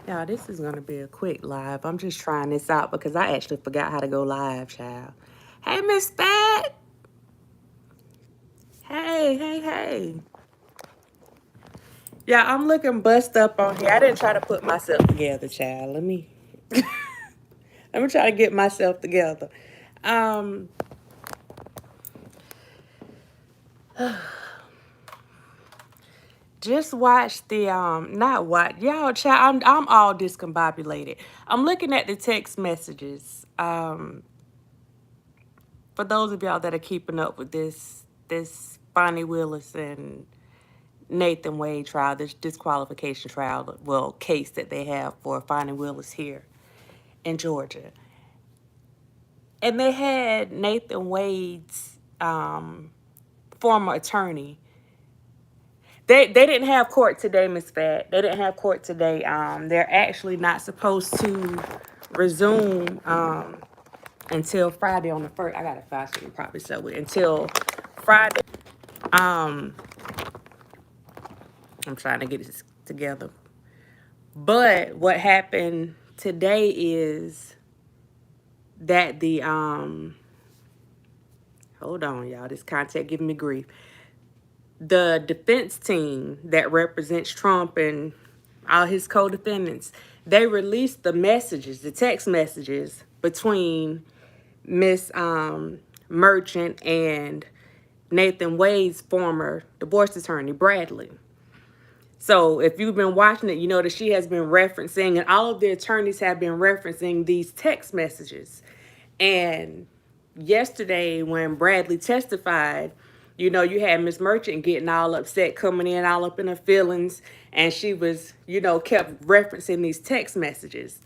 Y'all, this is going to be a quick live. I'm just trying this out because I actually forgot how to go live, child. Hey, Miss Fat. Hey. Yeah, I'm looking bust up on here. I didn't try to put myself together, child. Let me try to get myself together. Um, just watch the not watch y'all, child. I'm all discombobulated. I'm looking at the text messages. For those of y'all that are keeping up with this Fani Willis and Nathan Wade trial, this disqualification trial, well, case that they have for Fani Willis here in Georgia. And they had Nathan Wade's former attorney. They didn't have court today, Miss Fat. They didn't have court today. They're actually not supposed to resume until Friday on the 1st. I gotta find something probably so until Friday. I'm trying to get this together. But what happened today is that the hold on, y'all. This contact giving me grief. The defense team that represents Trump and all his co-defendants, they released the messages, the text messages between Miss Merchant and Nathan Wade's former divorce attorney, Bradley. So if you've been watching it, you know that she has been referencing, and all of the attorneys have been referencing these text messages. And yesterday when Bradley testified, you know, you had Miss Merchant getting all upset, coming in all up in her feelings, and she was, you know, kept referencing these text messages.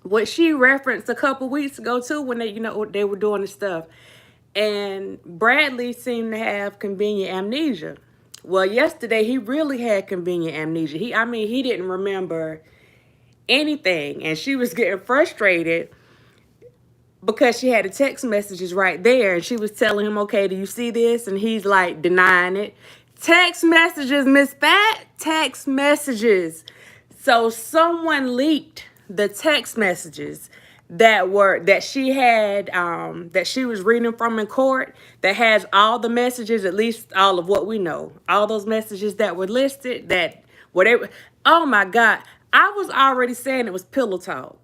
What she referenced a couple weeks ago too, when they, you know, they were doing the stuff. And Bradley seemed to have convenient amnesia. Well, yesterday he really had convenient amnesia. He didn't remember anything, and she was getting frustrated because she had the text messages right there, and she was telling him, okay, do you see this? And he's like denying it. Text messages, Miss Fat, text messages. So someone leaked the text messages that she had, that she was reading from in court, that has all the messages, at least all of what we know, all those messages that were listed, that whatever. Oh my God, I was already saying it was pillow talk,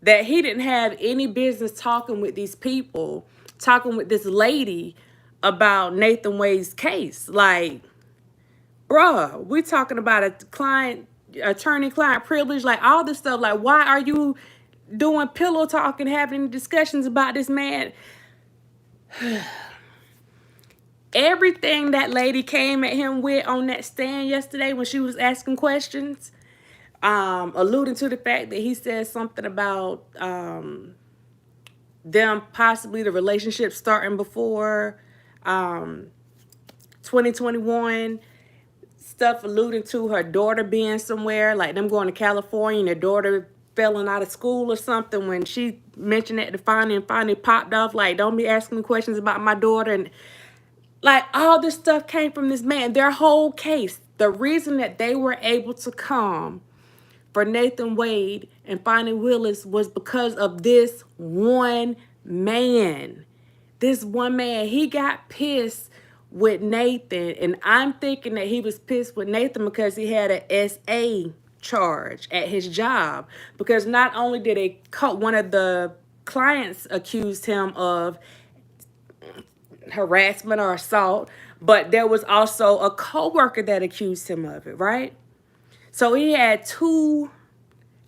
that he didn't have any business talking with these people, talking with this lady about Nathan Wade's case. Like, bruh, we're talking about a client, attorney-client privilege, like all this stuff. Like, why are you doing pillow talk and having discussions about this man? Everything that lady came at him with on that stand yesterday when she was asking questions, alluding to the fact that he said something about them possibly the relationship starting before 2021, stuff alluding to her daughter being somewhere, like them going to California and their daughter failing out of school or something. When she mentioned that to Fani, and Fani popped off like, don't be asking me questions about my daughter. And like all this stuff came from this man. Their whole case, the reason that they were able to come for Nathan Wade and Fani Willis was because of this one man. This one man, he got pissed with Nathan, and I'm thinking that he was pissed with Nathan because he had an SA charge at his job. Because not only did they cut, one of the clients accused him of harassment or assault, but there was also a coworker that accused him of it, right? So he had two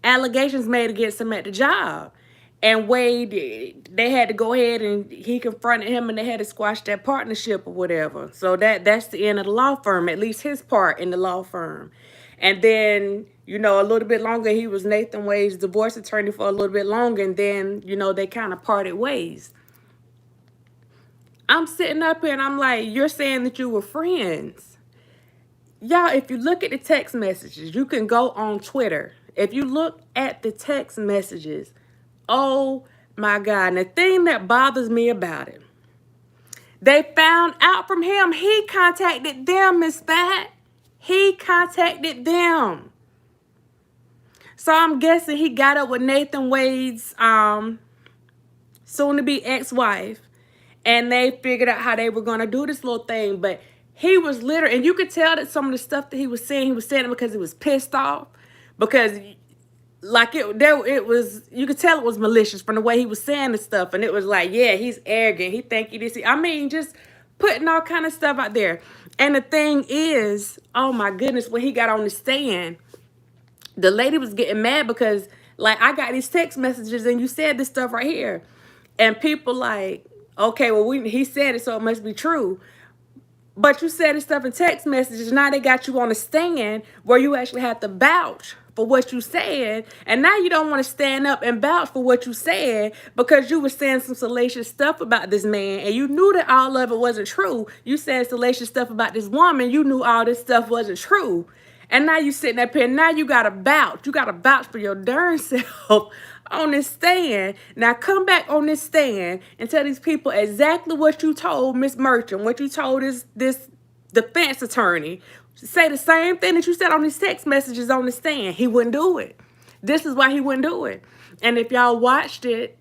allegations made against him at the job. And Wade, they had to go ahead and he confronted him, and they had to squash that partnership or whatever. So that's the end of the law firm, at least his part in the law firm. And then, you know, a little bit longer, he was Nathan Wade's divorce attorney for a little bit longer. And then, you know, they kind of parted ways. I'm sitting up here and I'm like, you're saying that you were friends. Y'all, if you look at the text messages, you can go on Twitter. If you look at the text messages, oh my God. And the thing that bothers me about it, they found out from him, he contacted them, Miss Fat. He contacted them. So I'm guessing he got up with Nathan Wade's soon-to-be ex-wife, and they figured out how they were going to do this little thing. But he was literally, and you could tell that some of the stuff that he was saying it because he was pissed off. Because like it was, you could tell it was malicious from the way he was saying the stuff. And it was like, yeah, he's arrogant. He think he this. I mean, just putting all kind of stuff out there. And the thing is, oh my goodness, when he got on the stand, the lady was getting mad because, like, I got these text messages and you said this stuff right here. And people like, okay, well, he said it, so it must be true. But you said this stuff in text messages. Now they got you on the stand where you actually have to vouch for what you said. And now you don't want to stand up and vouch for what you said because you were saying some salacious stuff about this man. And you knew that all of it wasn't true. You said salacious stuff about this woman. You knew all this stuff wasn't true. And now you sitting up here. Now you got to vouch. You got to vouch for your darn self on this stand. Now come back on this stand and tell these people exactly what you told Miss Merchant, what you told this defense attorney. Say the same thing that you said on these text messages on the stand. He wouldn't do it. This is why he wouldn't do it. And if y'all watched it,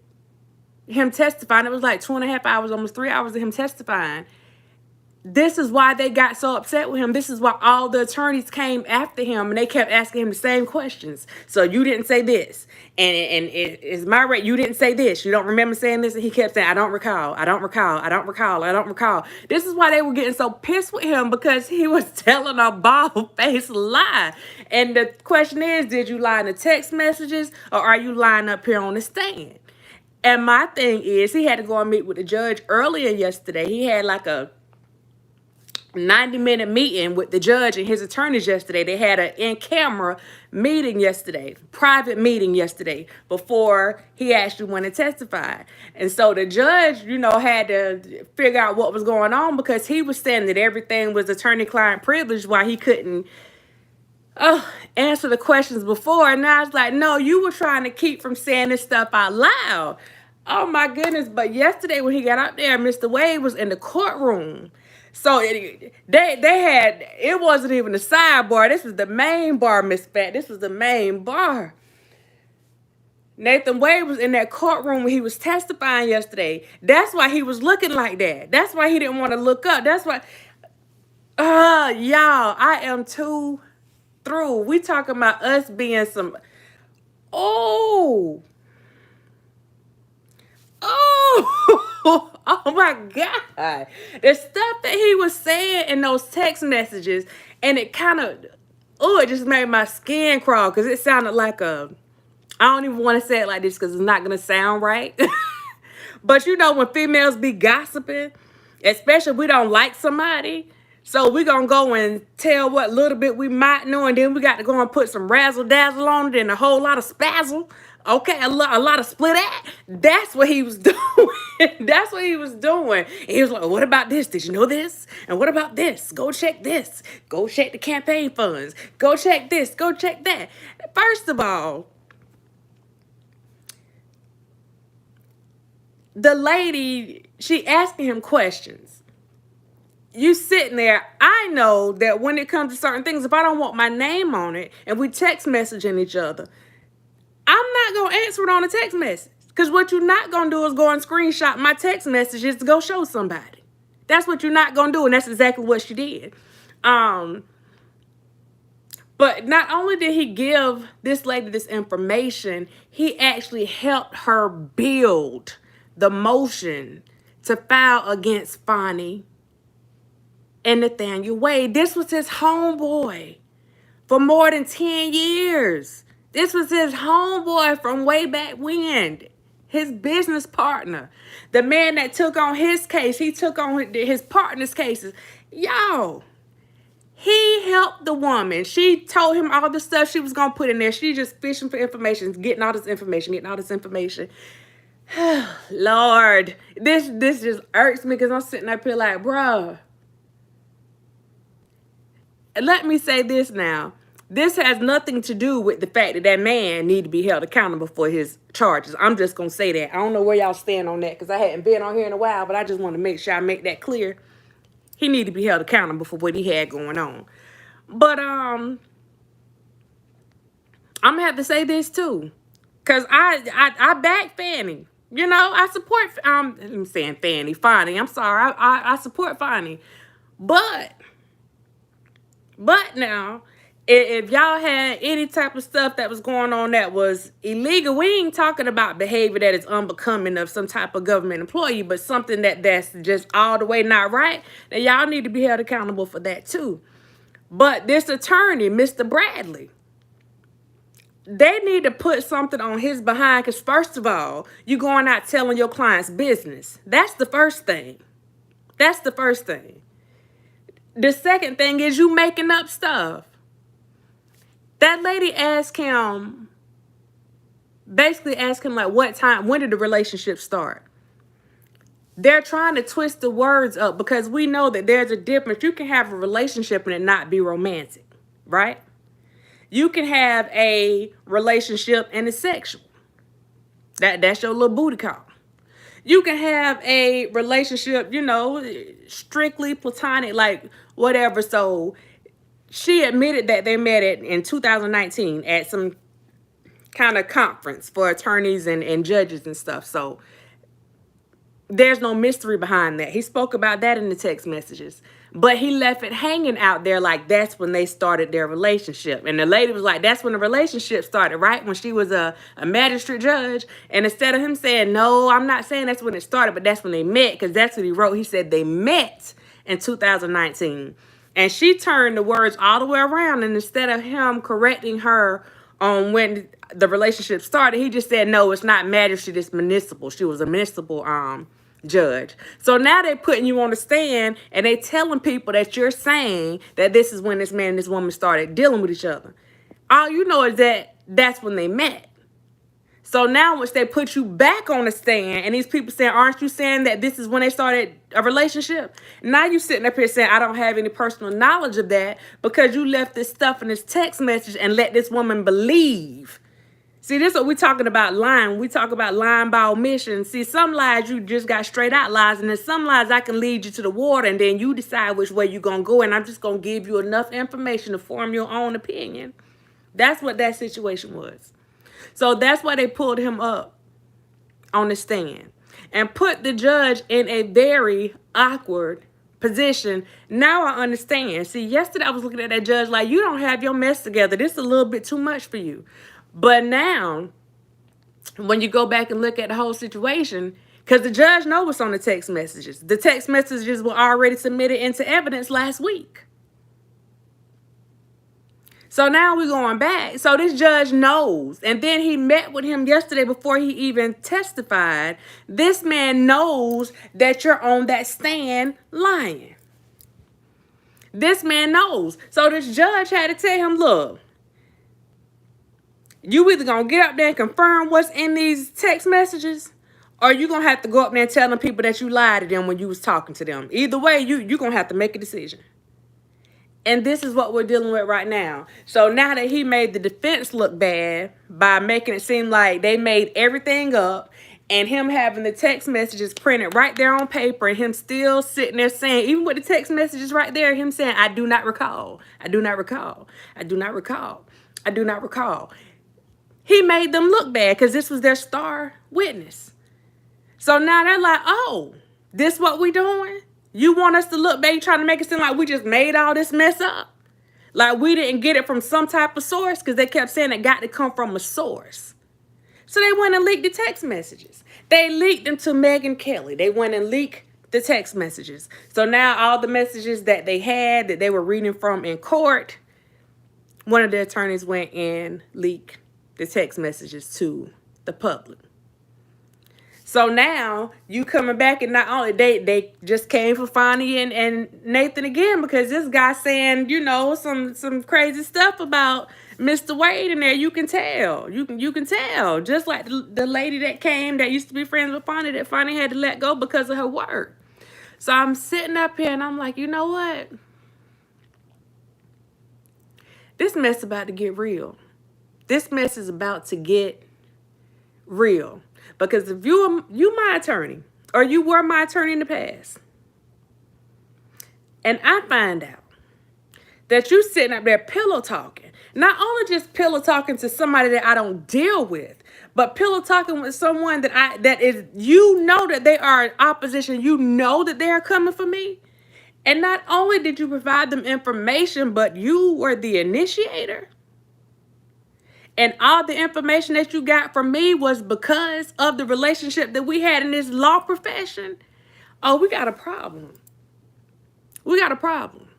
him testifying, it was like 2.5 hours, almost 3 hours of him testifying. This is why they got so upset with him. This is why all the attorneys came after him and they kept asking him the same questions. So you didn't say this. And it's my right. You didn't say this. You don't remember saying this. And he kept saying, I don't recall. I don't recall. I don't recall. I don't recall. This is why they were getting so pissed with him, because he was telling a bald-faced lie. And the question is, did you lie in the text messages or are you lying up here on the stand? And my thing is, he had to go and meet with the judge earlier yesterday. He had like a 90-minute meeting with the judge and his attorneys yesterday. They had an in-camera meeting yesterday, private meeting yesterday, before he actually went and testified. And so the judge, had to figure out what was going on, because he was saying that everything was attorney-client privilege, while he couldn't answer the questions before. And I was like, no, you were trying to keep from saying this stuff out loud. Oh my goodness. But yesterday when he got out there, Mr. Wade was in the courtroom. So they had, it wasn't even the sidebar. This was the main bar, Miss Fat. This was the main bar. Nathan Wade was in that courtroom when he was testifying yesterday. That's why he was looking like that. That's why he didn't want to look up. That's why, y'all, I am too through. We talking about us being some, oh, oh my God. The stuff that he was saying in those text messages, and it kind of, it just made my skin crawl, because it sounded like I don't even want to say it like this because it's not going to sound right. But when females be gossiping, especially if we don't like somebody, so we're going to go and tell what little bit we might know, and then we got to go and put some razzle-dazzle on it and a whole lot of spazzle. Okay, a lot of split act. That's what he was doing. That's what he was doing. He was like, what about this? Did you know this? And what about this? Go check this. Go check the campaign funds. Go check this. Go check that. First of all, the lady, she asking him questions. You sitting there, I know that when it comes to certain things, if I don't want my name on it and we text messaging each other, I'm not going to answer it on a text message. Because what you're not going to do is go and screenshot my text messages to go show somebody. That's what you're not going to do, and that's exactly what she did. But not only did he give this lady this information, he actually helped her build the motion to file against Fani and Nathaniel Wade. This was his homeboy for more than 10 years. This was his homeboy from way back when. His business partner. The man that took on his case. He took on his partner's cases. Y'all, he helped the woman. She told him all the stuff she was going to put in there. She just fishing for information, getting all this information. Lord, this just irks me, because I'm sitting up here like, bruh. Let me say this now. This has nothing to do with the fact that that man need to be held accountable for his charges. I'm just going to say that. I don't know where y'all stand on that, because I hadn't been on here in a while, but I just want to make sure I make that clear. He need to be held accountable for what he had going on. But I'm I'm going to have to say this too. Because I back Fani. You know, I support, I'm saying Fani. I'm sorry. I support Fani. But now, if y'all had any type of stuff that was going on that was illegal, we ain't talking about behavior that is unbecoming of some type of government employee, but something that's just all the way not right, then y'all need to be held accountable for that too. But this attorney, Mr. Bradley, they need to put something on his behind, because first of all, you going out telling your client's business. That's the first thing. That's the first thing. The second thing is you making up stuff. That lady asked him, basically asked him like, what time, when did the relationship start? They're trying to twist the words up because we know that there's a difference. You can have a relationship and it not be romantic, right? You can have a relationship and it's sexual. That's your little booty call. You can have a relationship, you know, strictly platonic, like whatever. So she admitted that they met in 2019 at some kind of conference for attorneys and judges and stuff. So there's no mystery behind that. He spoke about that in the text messages. But he left it hanging out there like that's when they started their relationship. And the lady was like, that's when the relationship started, right? When she was a magistrate judge. And instead of him saying, no, I'm not saying that's when it started, but that's when they met, because that's what he wrote. He said they met in 2019. And she turned the words all the way around. And instead of him correcting her on when the relationship started, he just said, no, it's not magistrate, it's municipal. She was a municipal judge. So now they're putting you on the stand and they telling people that you're saying that this is when this man and this woman started dealing with each other. All you know is that that's when they met. So now once they put you back on the stand and these people saying, aren't you saying that this is when they started a relationship? Now you sitting up here saying, I don't have any personal knowledge of that because you left this stuff in this text message and let this woman believe. See, this is what we're talking about lying. We talk about lying by omission. See, some lies you just got straight out lies, and then some lies I can lead you to the water, and then you decide which way you're going to go, and I'm just going to give you enough information to form your own opinion. That's what that situation was. So that's why they pulled him up on the stand and put the judge in a very awkward position. Now I understand. See, yesterday I was looking at that judge like, you don't have your mess together. This is a little bit too much for you. But now, when you go back and look at the whole situation, because the judge knows what's on the text messages. The text messages were already submitted into evidence last week. So now we're going back. So this judge knows. And then he met with him yesterday before he even testified. This man knows that you're on that stand lying. This man knows. So this judge had to tell him, look, you either going to get up there and confirm what's in these text messages, or you going to have to go up there and tell them people that you lied to them when you was talking to them. Either way, you're going to have to make a decision. And this is what we're dealing with right now. So now that he made the defense look bad by making it seem like they made everything up, and him having the text messages printed right there on paper, and him still sitting there saying, even with the text messages right there, him saying, I do not recall. I do not recall. I do not recall. I do not recall. He made them look bad because this was their star witness. So now they're like, oh, this what we doing? You want us to look bad? You trying to make it seem like we just made all this mess up? Like we didn't get it from some type of source, because they kept saying it got to come from a source. So they went and leaked the text messages. They leaked them to Megyn Kelly. They went and leaked the text messages. So now all the messages that they had that they were reading from in court, one of the attorneys went and leaked the text messages to the public. So now you coming back, and not only they just came for Fani and Nathan again, because this guy saying, you know, some crazy stuff about Mr. Wade in there. You can tell. You can tell. Just like the lady that came that used to be friends with Fani, that Fani had to let go because of her work. So I'm sitting up here and I'm like, you know what? This mess about to get real. This mess is about to get real. Because if you my attorney, or you were my attorney in the past, and I find out that you sitting up there pillow talking, Not only just pillow talking to somebody that I don't deal with, but pillow talking with someone that is, you know, that they are in opposition. You know that they are coming for me. And not only did you provide them information, but you were the initiator. And all the information that you got from me was because of the relationship that we had in this law profession. Oh, we got a problem. We got a problem.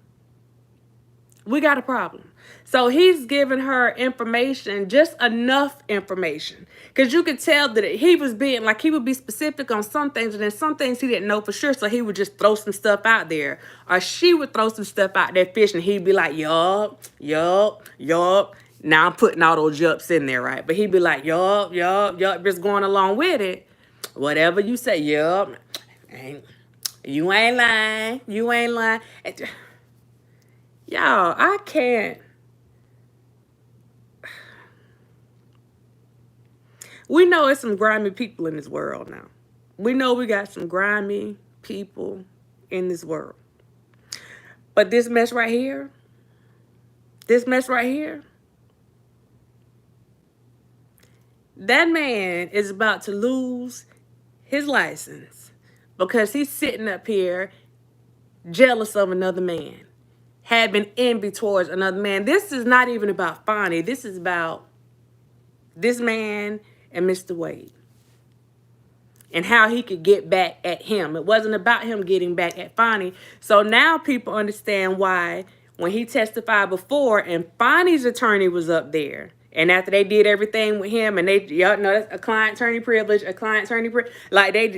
We got a problem. So he's giving her information, just enough information. Because you could tell that he was being, like, he would be specific on some things, and then some things he didn't know for sure, so he would just throw some stuff out there. Or she would throw some stuff out there fishing, and he'd be like, yup. Now I'm putting all those yups in there, right? But he'd be like, yup, just going along with it. Whatever you say, yup. You ain't lying. Y'all, I can't. We know it's some grimy people in this world now. We know we got some grimy people in this world. But this mess right here, that man is about to lose his license because he's sitting up here jealous of another man, having envy towards another man. This is not even about Fani. This is about this man and Mr. Wade and how he could get back at him. It wasn't about him getting back at Fani. So now people understand why when he testified before and Fani's attorney was up there, and after they did everything with him, and y'all know that's a client-attorney privilege, like they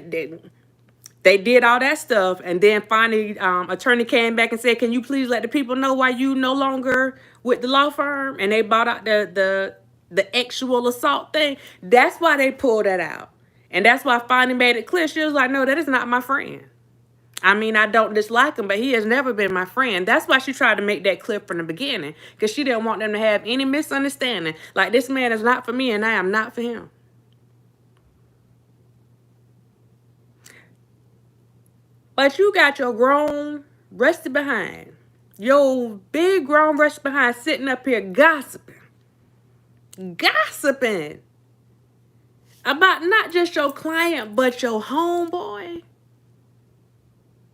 did all that stuff, and then Fani attorney came back and said, can you please let the people know why you no longer with the law firm? And they bought out the actual assault thing. That's why they pulled that out. And that's why Fani made it clear. She was like, no, that is not my friend. I mean, I don't dislike him, but he has never been my friend. That's why she tried to make that clear from the beginning, because she didn't want them to have any misunderstanding. Like, this man is not for me, and I am not for him. But you got your grown, rusty behind, your big grown, rusty behind sitting up here gossiping about not just your client, but your homeboy.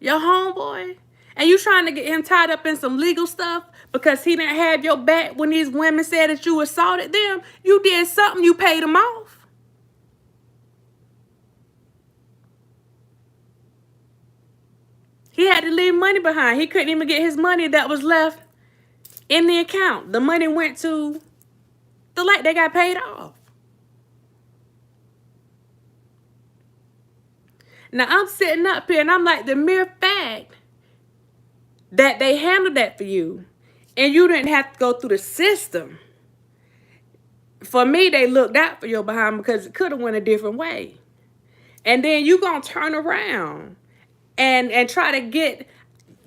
And you trying to get him tied up in some legal stuff because he didn't have your back when these women said that you assaulted them. You did something, you paid them off. He had to leave money behind. He couldn't even get his money that was left in the account. The money went to the they got paid off. Now, I'm sitting up here and I'm like, the mere fact that they handled that for you and you didn't have to go through the system. For me, they looked out for your behind because it could have went a different way. And then you going to turn around and try to get,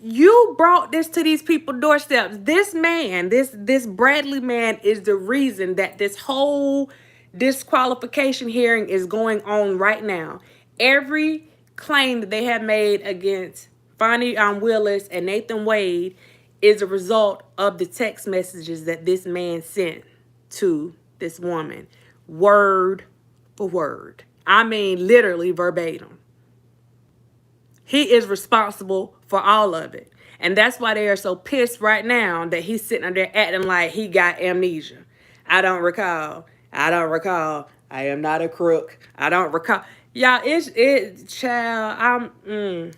you brought this to these people's doorsteps. This man, this Bradley man is the reason that this whole disqualification hearing is going on right now. Every claim that they have made against Fani Willis and Nathan Wade is a result of the text messages that this man sent to this woman, word for word. I mean, literally verbatim. He is responsible for all of it. And that's why they are so pissed right now that he's sitting there acting like he got amnesia. I don't recall. I am not a crook. I don't recall. Y'all, child, y'all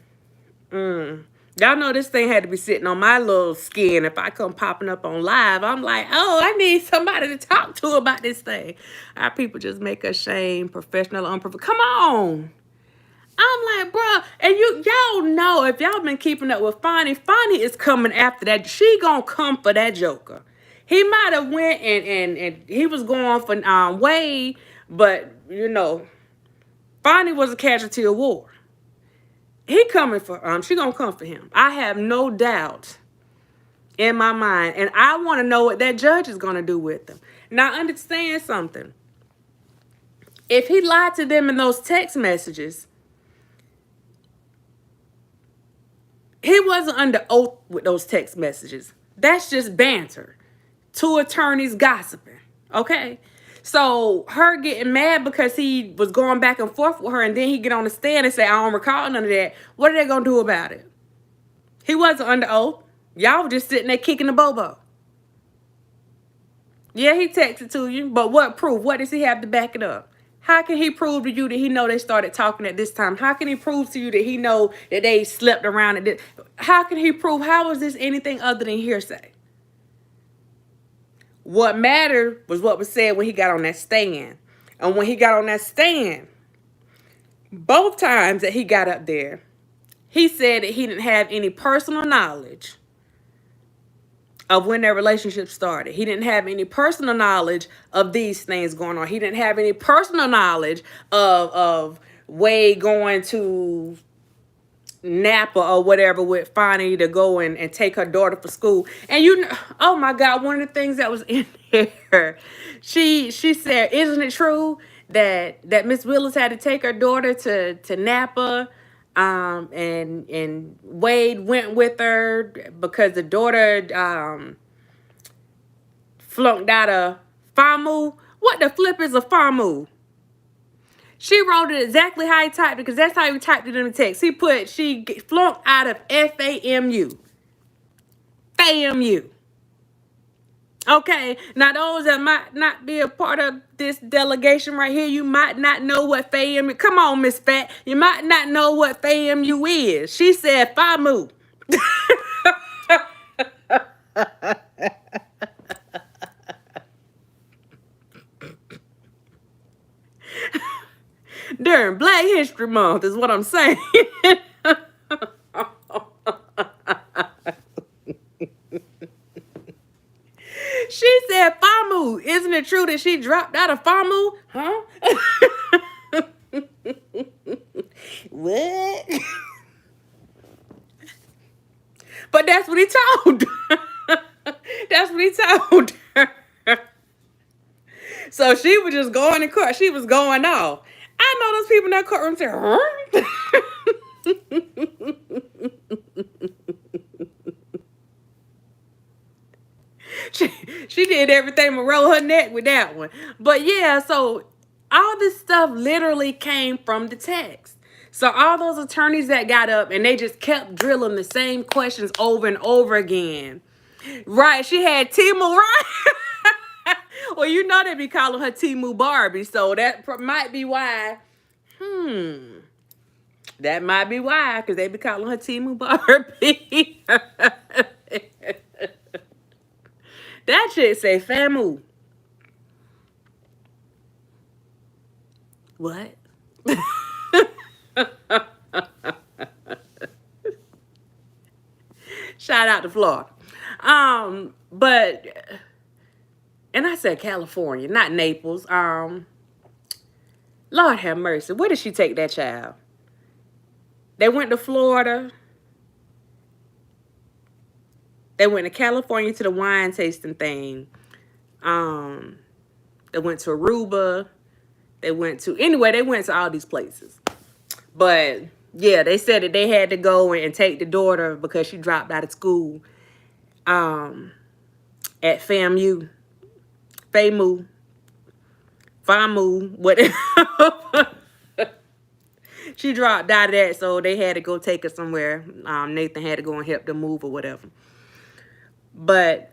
know this thing had to be sitting on my little skin. If I come popping up on live, I'm like, oh, I need somebody to talk to about this thing. Our people just make us shame, professional, unprofessional. Come on. I'm like, bro, and y'all know, if y'all been keeping up with Fani is coming after that. She gonna come for that joker. He might have went and he was going for Wade, but, you know, Fani was a casualty of war. He coming for, she gonna come for him. I have no doubt in my mind. And I want to know what that judge is gonna do with him. Now, understand something. If he lied to them in those text messages, he wasn't under oath with those text messages. That's just banter two attorneys gossiping. Okay. So her getting mad because he was going back and forth with her, and then he get on the stand and say, I don't recall none of that. What are they going to do about it? He wasn't under oath. Y'all were just sitting there kicking the bobo. Yeah, he texted to you, but what proof? What does he have to back it up? How can he prove to you that he know they started talking at this time? How can he prove to you that he know that they slept around at this? How can he prove? How is this anything other than hearsay? What mattered was what was said when he got on that stand. And when he got on that stand, both times that he got up there, he said that he didn't have any personal knowledge of when their relationship started. He didn't have any personal knowledge of these things going on. He didn't have any personal knowledge of Wade going to Napa or whatever with Fani to go and take her daughter for school. And you know, oh my God, one of the things that was in there, she said, isn't it true that Miss Willis had to take her daughter to Napa? And Wade went with her because the daughter flunked out of FAMU. What the flip is a FAMU? She wrote it exactly how he typed it, because that's how he typed it in the text. He put, she flunked out of FAMU. FAMU. Okay, now those that might not be a part of this delegation right here, you might not know what FAMU. Come on, Miss Fat. You might not know what FAMU is. She said FAMU. During Black History Month is what I'm saying. She said FAMU. Isn't it true that she dropped out of FAMU? Huh? What? But that's what he told her. That's what he told her. So she was just going to court. She was going off. I know those people in that courtroom say, huh? She did everything but roll her neck with that one. But yeah, so all this stuff literally came from the text. So all those attorneys that got up and they just kept drilling the same questions over and over again. Right, she had Timu, right? Well, you know they be calling her Timu Barbie, so that might be why. That might be why, because they be calling her Timu Barbie. That shit say FAMU. What? Shout out to Florida. But, and I said California, not Naples. Lord have mercy. Where did she take that child? They went to Florida. They went to California to the wine tasting thing. They went to Aruba. They went to all these places. But yeah, they said that they had to go and take the daughter because she dropped out of school. At FAMU, whatever. She dropped out of that, so they had to go take her somewhere. Nathan had to go and help them move or whatever. But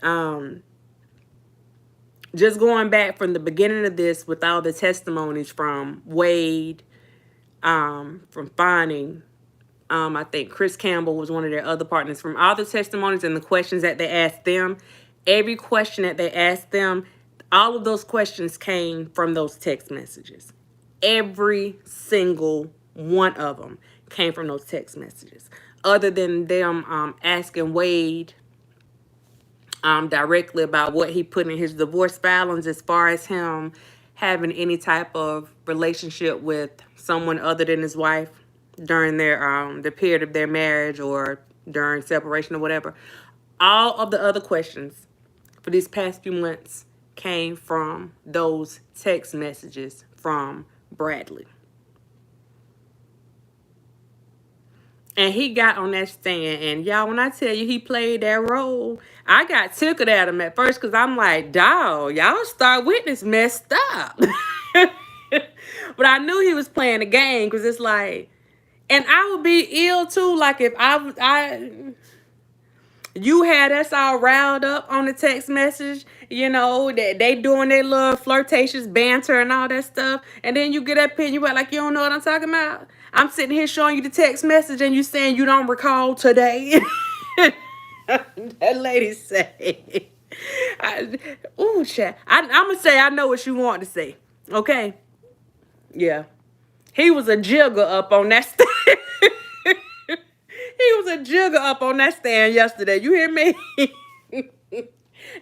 just going back from the beginning of this with all the testimonies from Wade, from Fani, I think Chris Campbell was one of their other partners. From all the testimonies and the questions that they asked them, every question that they asked them, all of those questions came from those text messages. Every single one of them came from those text messages. Other than them asking Wade directly about what he put in his divorce filings as far as him having any type of relationship with someone other than his wife during their the period of their marriage or during separation or whatever. All of the other questions for these past few months came from those text messages from Bradley. And he got on that stand. And y'all, when I tell you he played that role, I got tickled at him at first because I'm like, dawg, y'all star witness messed up. But I knew he was playing the game because it's like, and I would be ill too. Like if you had us all riled up on the text message, you know, that they doing their little flirtatious banter and all that stuff. And then you get up here and you act like you don't know what I'm talking about. I'm sitting here showing you the text message and you saying you don't recall today. That lady say, chat. I'm going to say I know what you want to say. Okay? Yeah. He was a jigger up on that stand. He was a jigger up on that stand yesterday. You hear me?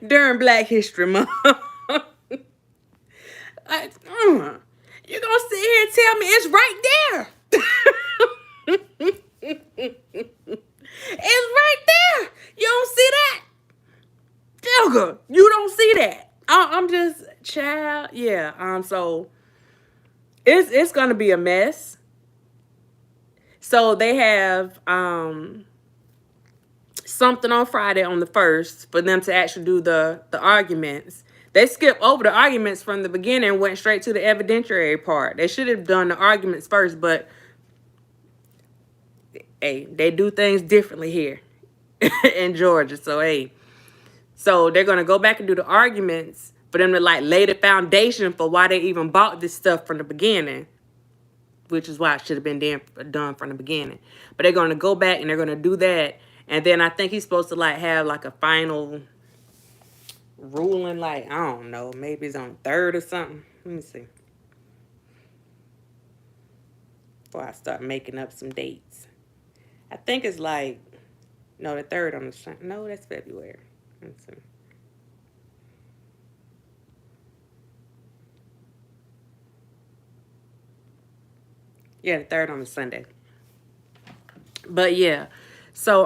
During Black History Month. You gonna sit here and tell me it's right there? It's right there. You don't see that? Jigger, you don't see that. I'm just, child, yeah. So it's gonna be a mess. So they have something on Friday on the 1st for them to actually do the arguments. They skipped over the arguments from the beginning and went straight to the evidentiary part. They should have done the arguments first, but hey, they do things differently here in Georgia. So hey, so they're gonna go back and do the arguments for them to like lay the foundation for why they even bought this stuff from the beginning, which is why it should have been done from the beginning. But they're gonna go back and they're gonna do that, and then I think he's supposed to like have like a final ruling, like I don't know, maybe it's on 3rd or something. Let me see. Before I start making up some dates, I think it's like no, the 3rd on the no, that's February. Let's see. Yeah, the 3rd on the Sunday. But yeah, so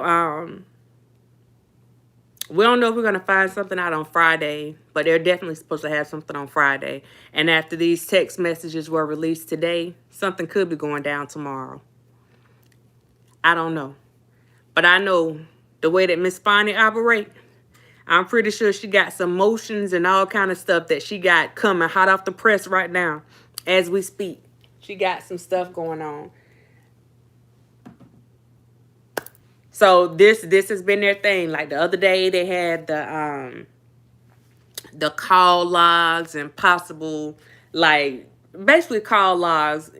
we don't know if we're going to find something out on Friday, but they're definitely supposed to have something on Friday. And after these text messages were released today, something could be going down tomorrow. I don't know. But I know the way that Miss Fani operates, I'm pretty sure she got some motions and all kind of stuff that she got coming hot off the press right now as we speak. She got some stuff going on. So this has been their thing. Like the other day, they had the call logs and possible, like, basically call logs.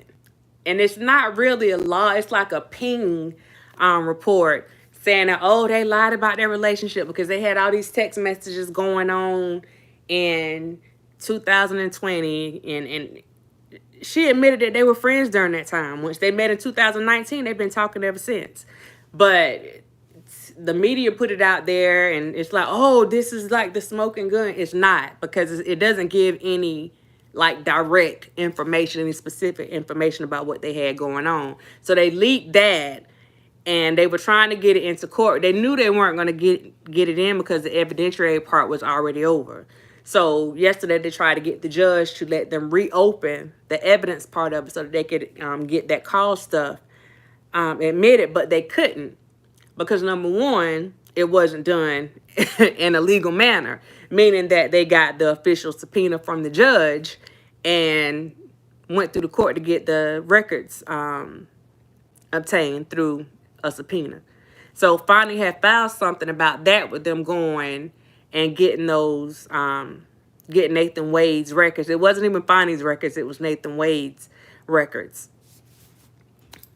And it's not really a log. It's like a ping report saying that, oh, they lied about their relationship because they had all these text messages going on in 2020. And she admitted that they were friends during that time. Once they met in 2019, they've been talking ever since. But the media put it out there and it's like, oh, this is like the smoking gun. It's not, because it doesn't give any like direct information, any specific information about what they had going on. So they leaked that and they were trying to get it into court. They knew they weren't going to get it in because the evidentiary part was already over. So yesterday they tried to get the judge to let them reopen the evidence part of it so that they could get that call stuff admitted, but they couldn't because, number one, it wasn't done in a legal manner, meaning that they got the official subpoena from the judge and went through the court to get the records obtained through a subpoena. So Fani had filed something about that with them going and getting those, getting Nathan Wade's records. It wasn't even Fani's records. It was Nathan Wade's records.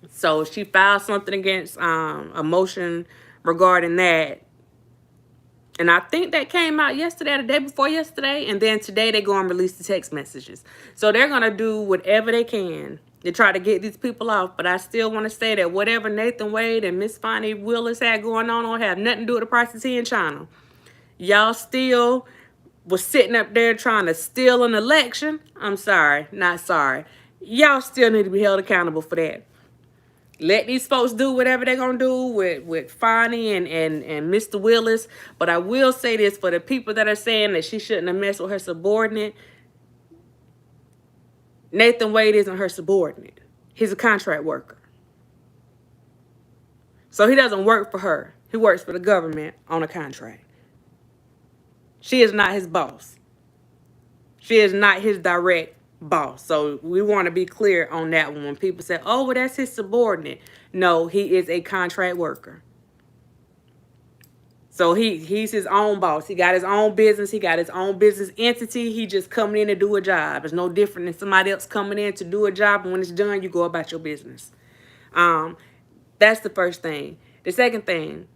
So she filed something against a motion regarding that. And I think that came out yesterday or the day before yesterday. And then today they go and release the text messages. So they're going to do whatever they can to try to get these people off. But I still want to say that whatever Nathan Wade and Miss Fani Willis had going on don't have nothing to do with the price of tea in China. Y'all still was sitting up there trying to steal an election. I'm sorry, not sorry. Y'all still need to be held accountable for that. Let these folks do whatever they're going to do with Fani and Mr. Willis. But I will say this for the people that are saying that she shouldn't have messed with her subordinate. Nathan Wade isn't her subordinate. He's a contract worker. So he doesn't work for her. He works for the government on a contract. She is not his boss. She is not his direct boss. So we want to be clear on that one. When people say, oh, well, that's his subordinate. No, he is a contract worker. So he's his own boss. He got his own business. He got his own business entity. He just coming in to do a job. It's no different than somebody else coming in to do a job. And when it's done, you go about your business. That's the first thing. The second thing,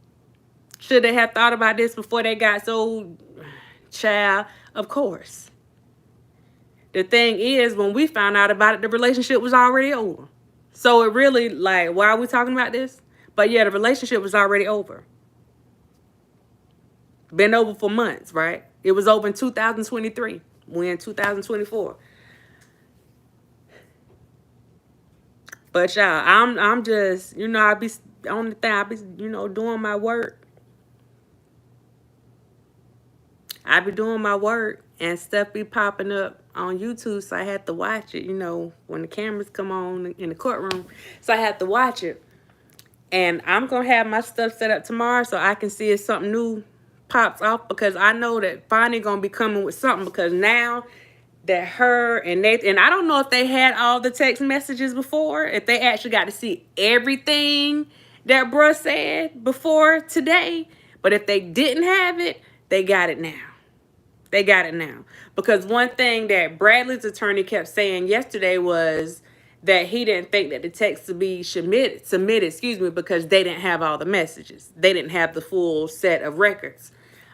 should they have thought about this before they got so child? Of course. The thing is, when we found out about it, the relationship was already over. So it really, like, why are we talking about this? But yeah, the relationship was already over. Been over for months, right? It was over in 2023. We're in 2024. But y'all, I'm just, I be on the thing, I be, doing my work. I be doing my work and stuff be popping up on YouTube, so I had to watch it, when the cameras come on in the courtroom. So I had to watch it. And I'm going to have my stuff set up tomorrow so I can see if something new pops off, because I know that Fani going to be coming with something, because now that her and Nathan, and I don't know if they had all the text messages before, if they actually got to see everything that bruh said before today, but if they didn't have it, they got it now. They got it now. Because one thing that Bradley's attorney kept saying yesterday was that he didn't think that the text to be submitted, because they didn't have all the messages. They didn't have the full set of records.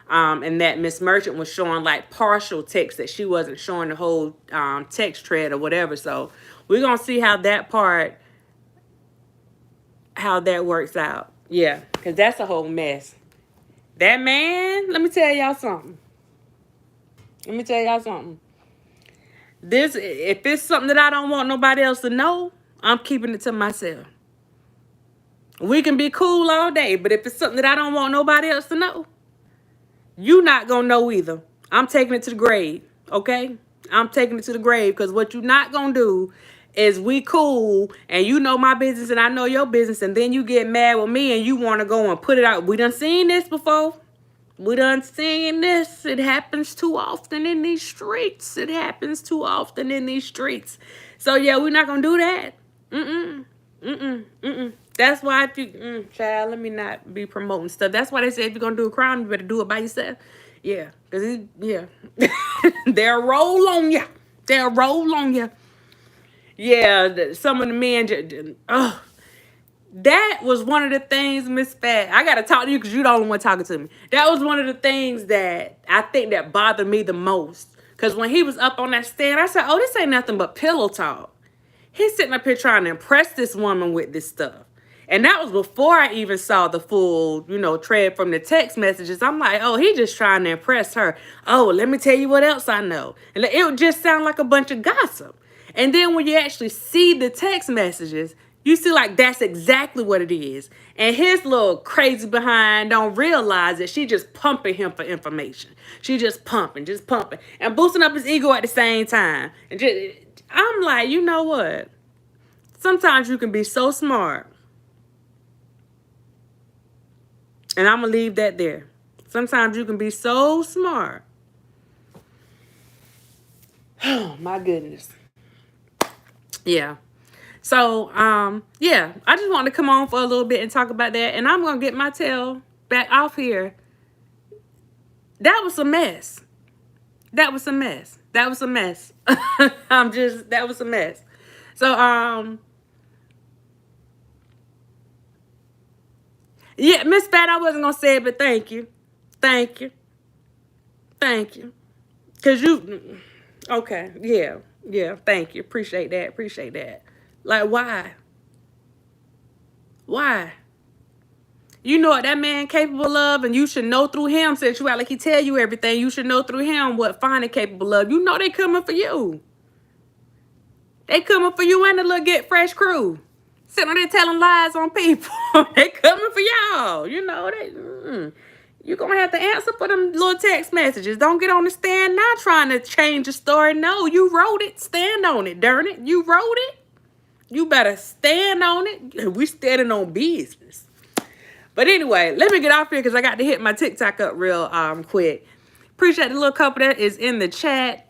And that Miss Merchant was showing like partial text, that she wasn't showing the whole text thread or whatever. So we're going to see how that works out. Yeah, because that's a whole mess. That man, let me tell y'all something. If it's something that I don't want nobody else to know, I'm keeping it to myself. We can be cool all day, but if it's something that I don't want nobody else to know, you not gonna know either. I'm taking it to the grave, okay? I'm taking it to the grave, because what you not gonna do is we cool and you know my business and I know your business, and then you get mad with me and you want to go and put it out. We done seen this before. We done seen this. It happens too often in these streets. So yeah, we're not gonna do that. That's why if you, child, let me not be promoting stuff. That's why they say if you're gonna do a crime, you better do it by yourself. Yeah, because they'll roll on you. Yeah, some of the men, that was one of the things, Miss Fat. I got to talk to you because you're the only one talking to me. That was one of the things that I think that bothered me the most. Because when he was up on that stand, I said, oh, this ain't nothing but pillow talk. He's sitting up here trying to impress this woman with this stuff. And that was before I even saw the full, thread from the text messages. I'm like, oh, he just trying to impress her. Oh, let me tell you what else I know. And it would just sound like a bunch of gossip. And then when you actually see the text messages, you see like that's exactly what it is. And his little crazy behind don't realize that she just pumping him for information. She just pumping. And boosting up his ego at the same time. And I'm like, you know what? Sometimes you can be so smart. And I'm going to leave that there. Sometimes you can be so smart. Oh, my goodness. Yeah. So, yeah, I just wanted to come on for a little bit and talk about that. And I'm going to get my tail back off here. That was a mess. That was a mess. That was a mess. So, yeah, Miss Fat, I wasn't going to say it, but thank you. Thank you. Because okay, yeah, thank you. Appreciate that. Like, why? You know what that man capable of, and you should know through him, since you act like he tell you everything, you should know through him what Fani capable of. You know they coming for you. They coming for you and the little Get Fresh crew. Sitting there telling lies on people. They coming for y'all. You're going to have to answer for them little text messages. Don't get on the stand now trying to change the story. No, you wrote it. Stand on it, darn it. You wrote it. You better stand on it. We standing on business. But anyway, let me get off here because I got to hit my TikTok up real quick. Appreciate the little couple that is in the chat.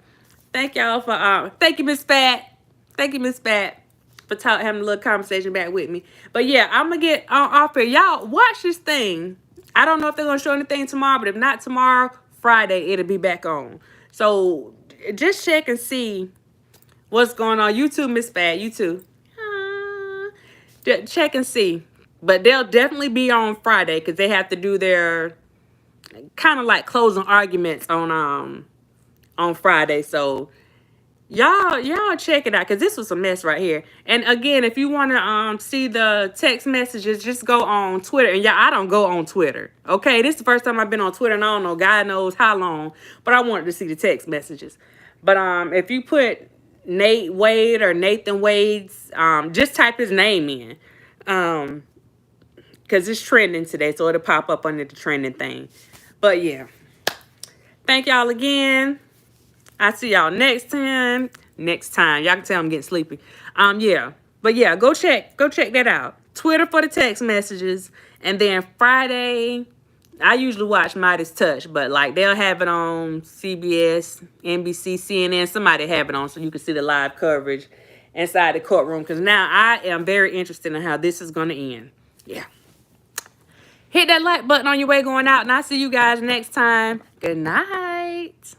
Thank y'all for thank you, Miss Fat. Thank you, Miss Fat, for having a little conversation back with me. But yeah, I'm gonna get off here. Y'all watch this thing. I don't know if they're gonna show anything tomorrow, but if not tomorrow, Friday it'll be back on. So just check and see what's going on. You too, Miss Fat. You too. Check and see. But they'll definitely be on Friday because they have to do their kind of like closing arguments on Friday. So y'all check it out because this was a mess right here. And again, if you want to see the text messages, just go on Twitter. And I don't go on Twitter. Okay, this is the first time I've been on Twitter, and I don't know, God knows how long. But I wanted to see the text messages. But if you put Nate Wade or Nathan Wade's, just type his name in. Because it's trending today, so it'll pop up under the trending thing. But yeah. Thank y'all again. I'll see y'all next time. Y'all can tell I'm getting sleepy. Yeah. But yeah, go check that out. Twitter for the text messages. And then Friday, I usually watch Midas Touch, but like they'll have it on CBS, NBC, CNN. Somebody have it on so you can see the live coverage inside the courtroom. Because now I am very interested in how this is going to end. Yeah. Hit that like button on your way going out, and I'll see you guys next time. Good night.